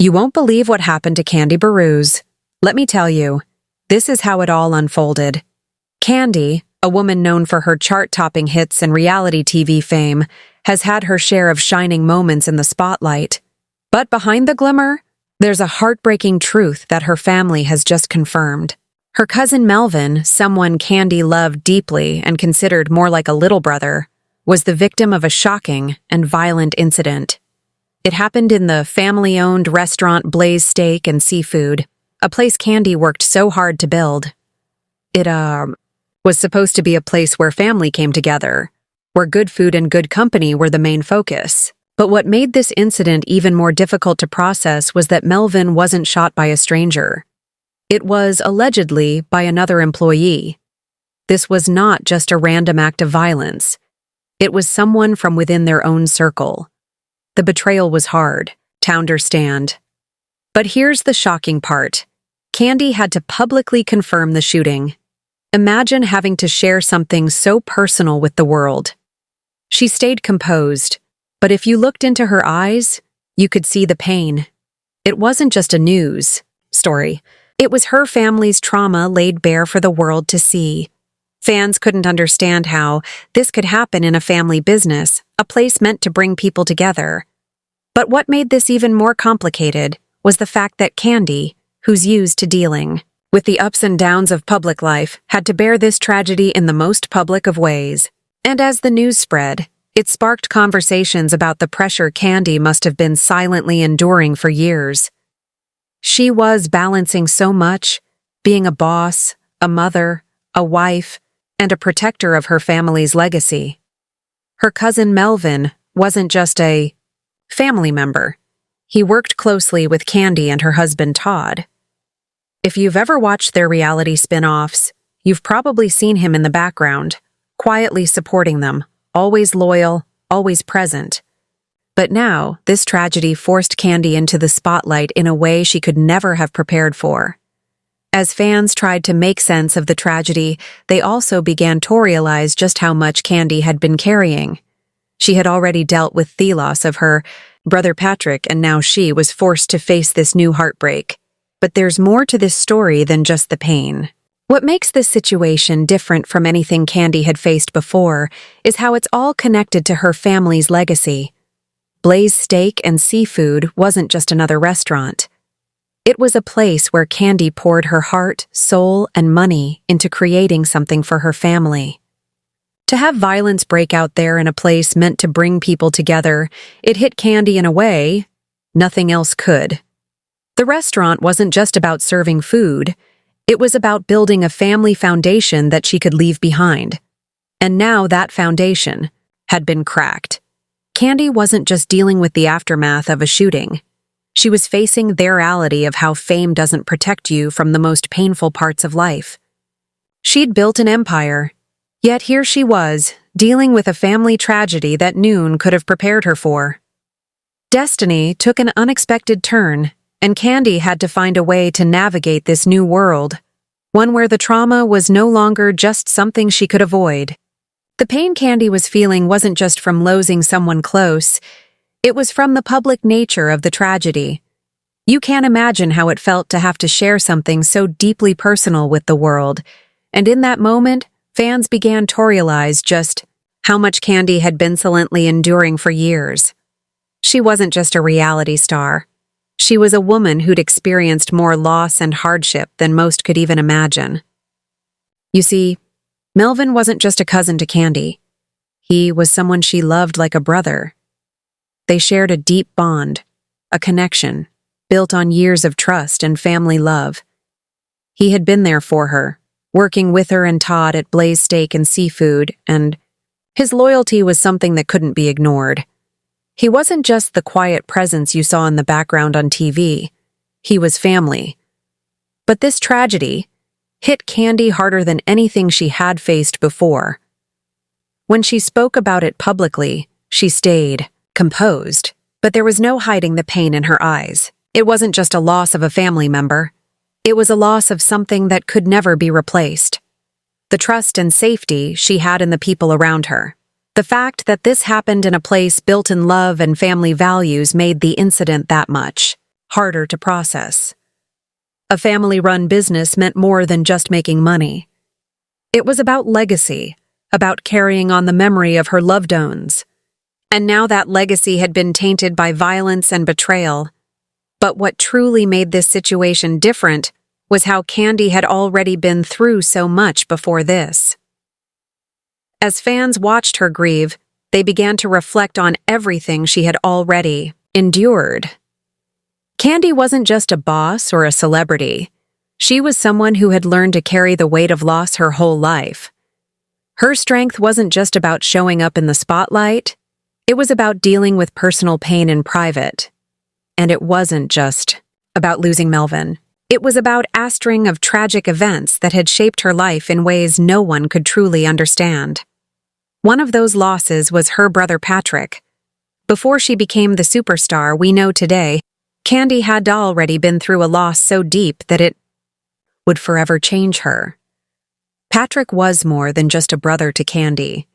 You won't believe what happened to Kandi Burruss. Let me tell you, this is how it all unfolded. Kandi, a woman known for her chart-topping hits and reality TV fame, has had her share of shining moments in the spotlight. But behind the glimmer, there's a heartbreaking truth that her family has just confirmed. Her cousin Melvin, someone Kandi loved deeply and considered more like a little brother, was the victim of a shocking and violent incident. It happened in the family-owned restaurant Blaze Steak and Seafood, a place Kandi worked so hard to build. It, was supposed to be a place where family came together, where good food and good company were the main focus. But what made this incident even more difficult to process was that Melvin wasn't shot by a stranger. It was, allegedly, by another employee. This was not just a random act of violence. It was someone from within their own circle. The betrayal was hard to understand. But here's the shocking part. Kandi had to publicly confirm the shooting. Imagine having to share something so personal with the world. She stayed composed, but if you looked into her eyes, you could see the pain. It wasn't just a news story. It was her family's trauma laid bare for the world to see. Fans couldn't understand how this could happen in a family business, a place meant to bring people together. But what made this even more complicated was the fact that Kandi, who's used to dealing with the ups and downs of public life, had to bear this tragedy in the most public of ways. And as the news spread, it sparked conversations about the pressure Kandi must have been silently enduring for years. She was balancing so much, being a boss, a mother, a wife, and a protector of her family's legacy. Her cousin Melvin wasn't just a family member. He worked closely with Kandi and her husband Todd. If you've ever watched their reality spin-offs, you've probably seen him in the background, quietly supporting them, always loyal, always present. But now, this tragedy forced Kandi into the spotlight in a way she could never have prepared for. As fans tried to make sense of the tragedy, they also began to realize just how much Kandi had been carrying. She had already dealt with the loss of her brother Patrick, and now she was forced to face this new heartbreak. But there's more to this story than just the pain. What makes this situation different from anything Kandi had faced before is how it's all connected to her family's legacy. Blaze Steak and Seafood wasn't just another restaurant. It was a place where Kandi poured her heart, soul, and money into creating something for her family. To have violence break out there in a place meant to bring people together, it hit Kandi in a way nothing else could. The restaurant wasn't just about serving food, it was about building a family foundation that she could leave behind. And now that foundation had been cracked. Kandi wasn't just dealing with the aftermath of a shooting. She was facing the reality of how fame doesn't protect you from the most painful parts of life. She'd built an empire, yet here she was, dealing with a family tragedy that noon could have prepared her for. Destiny took an unexpected turn, and Kandi had to find a way to navigate this new world, one where the trauma was no longer just something she could avoid. The pain Kandi was feeling wasn't just from losing someone close, it was from the public nature of the tragedy. You can't imagine how it felt to have to share something so deeply personal with the world, and in that moment, fans began to realize just how much Kandi had been silently enduring for years. She wasn't just a reality star. She was a woman who'd experienced more loss and hardship than most could even imagine. You see, Melvin wasn't just a cousin to Kandi. He was someone she loved like a brother. They shared a deep bond, a connection, built on years of trust and family love. He had been there for her, working with her and Todd at Blaze Steak and Seafood, and his loyalty was something that couldn't be ignored. He wasn't just the quiet presence you saw in the background on TV. He was family. But this tragedy hit Kandi harder than anything she had faced before. When she spoke about it publicly, she stayed composed, but there was no hiding the pain in her eyes. It wasn't just a loss of a family member. It was a loss of something that could never be replaced. The trust and safety she had in the people around her. The fact that this happened in a place built in love and family values made the incident that much harder to process. A family-run business meant more than just making money. It was about legacy, about carrying on the memory of her loved ones. And now that legacy had been tainted by violence and betrayal. But what truly made this situation different was how Kandi had already been through so much before this. As fans watched her grieve, they began to reflect on everything she had already endured. Kandi wasn't just a boss or a celebrity. She was someone who had learned to carry the weight of loss her whole life. Her strength wasn't just about showing up in the spotlight. It was about dealing with personal pain in private. And it wasn't just about losing Melvin. It was about a string of tragic events that had shaped her life in ways no one could truly understand. One of those losses was her brother Patrick. Before she became the superstar we know today, Kandi had already been through a loss so deep that it would forever change her. Patrick was more than just a brother to Kandi.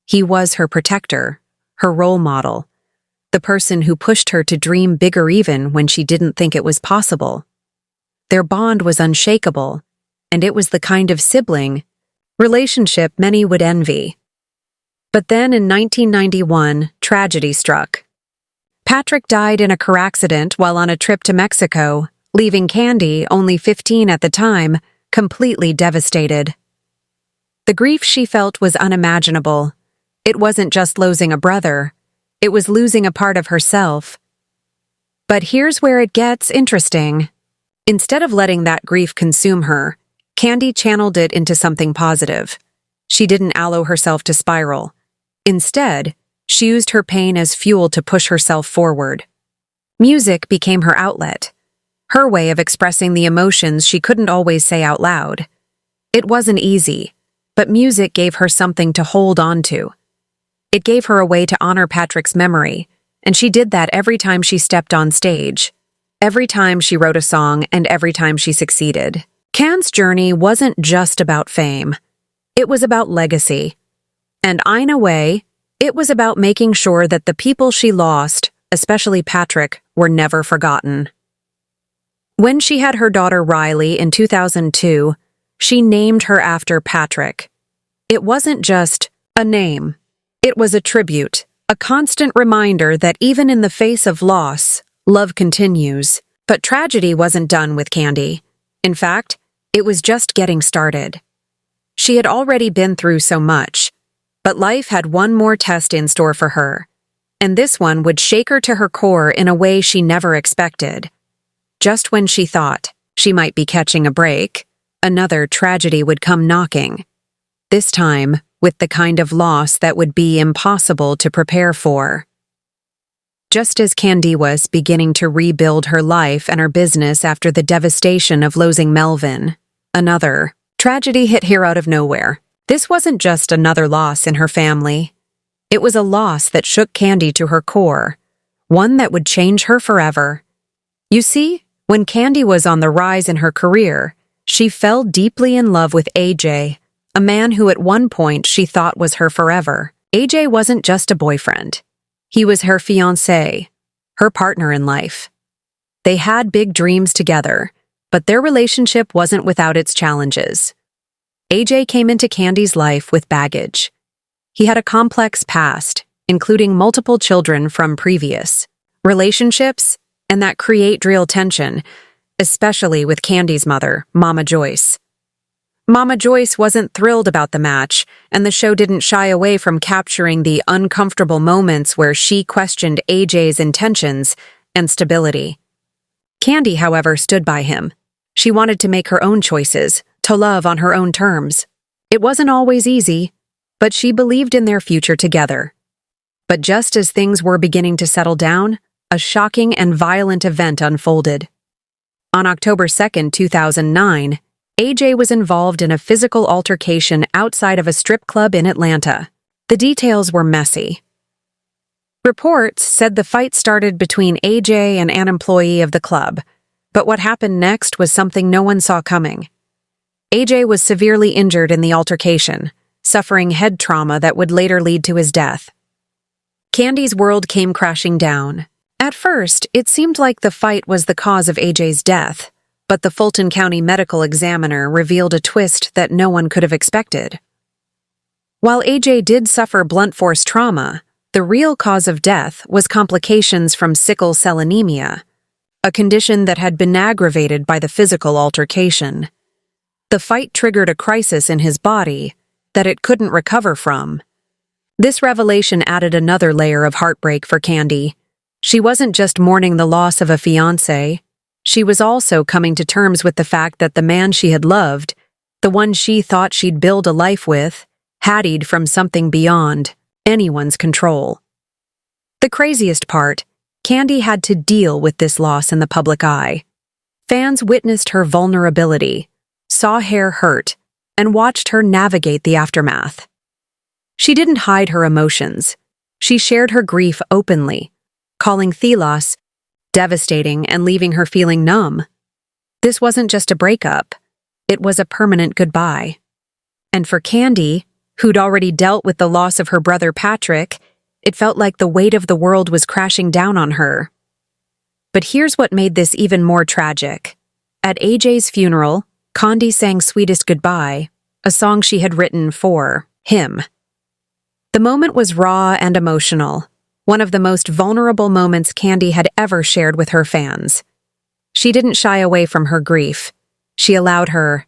He was her protector, her role model, the person who pushed her to dream bigger even when she didn't think it was possible. Their bond was unshakable, and it was the kind of sibling relationship many would envy. But then in 1991, tragedy struck. Patrick died in a car accident while on a trip to Mexico, leaving Kandi, only 15 at the time, completely devastated. The grief she felt was unimaginable. It wasn't just losing a brother, it was losing a part of herself. But here's where it gets interesting. Instead of letting that grief consume her, Kandi channeled it into something positive. She didn't allow herself to spiral. Instead, she used her pain as fuel to push herself forward. Music became her outlet, her way of expressing the emotions she couldn't always say out loud. It wasn't easy, but music gave her something to hold on to. It gave her a way to honor Patrick's memory, and she did that every time she stepped on stage, every time she wrote a song, and every time she succeeded. Kandi's journey wasn't just about fame. It was about legacy. And in a way, it was about making sure that the people she lost, especially Patrick, were never forgotten. When she had her daughter Riley in 2002, she named her after Patrick. It wasn't just a name. It was a tribute, a constant reminder that even in the face of loss, love continues. But tragedy wasn't done with Kandi. In fact, it was just getting started. She had already been through so much, but life had one more test in store for her, and this one would shake her to her core in a way she never expected. Just when she thought she might be catching a break, another tragedy would come knocking. This time, with the kind of loss that would be impossible to prepare for. Just as Kandi was beginning to rebuild her life and her business after the devastation of losing Melvin, another tragedy hit her out of nowhere. This wasn't just another loss in her family. It was a loss that shook Kandi to her core, one that would change her forever. You see, when Kandi was on the rise in her career, she fell deeply in love with AJ, a man who at one point she thought was her forever. AJ wasn't just a boyfriend. He was her fiancé, her partner in life. They had big dreams together, but their relationship wasn't without its challenges. AJ came into Kandi's life with baggage. He had a complex past, including multiple children from previous relationships, and that create real tension, especially with Kandi's mother, Mama Joyce. Mama Joyce wasn't thrilled about the match, and the show didn't shy away from capturing the uncomfortable moments where she questioned AJ's intentions and stability. Kandi, however, stood by him. She wanted to make her own choices, to love on her own terms. It wasn't always easy, but she believed in their future together. But just as things were beginning to settle down, a shocking and violent event unfolded. On October 2, 2009, AJ was involved in a physical altercation outside of a strip club in Atlanta. The details were messy. Reports said the fight started between AJ and an employee of the club, but what happened next was something no one saw coming. AJ was severely injured in the altercation, suffering head trauma that would later lead to his death. Kandi's world came crashing down. At first, it seemed like the fight was the cause of AJ's death, but the Fulton County medical examiner revealed a twist that no one could have expected. While AJ did suffer blunt force trauma, the real cause of death was complications from sickle cell anemia, a condition that had been aggravated by the physical altercation. The fight triggered a crisis in his body that it couldn't recover from. This revelation added another layer of heartbreak for Kandi. She wasn't just mourning the loss of a fiancé, she was also coming to terms with the fact that the man she had loved, the one she thought she'd build a life with, haddied from something beyond anyone's control. The craziest part, Kandi had to deal with this loss in the public eye. Fans witnessed her vulnerability, saw hair hurt, and watched her navigate the aftermath. She didn't hide her emotions. She shared her grief openly, calling the loss devastating and leaving her feeling numb. This wasn't just a breakup, it was a permanent goodbye. And for Kandi, who'd already dealt with the loss of her brother Patrick, it felt like the weight of the world was crashing down on her. But here's what made this even more tragic. At AJ's funeral, Kandi sang Sweetest Goodbye, a song she had written for him. The moment was raw and emotional, one of the most vulnerable moments Kandi had ever shared with her fans. She didn't shy away from her grief. She allowed her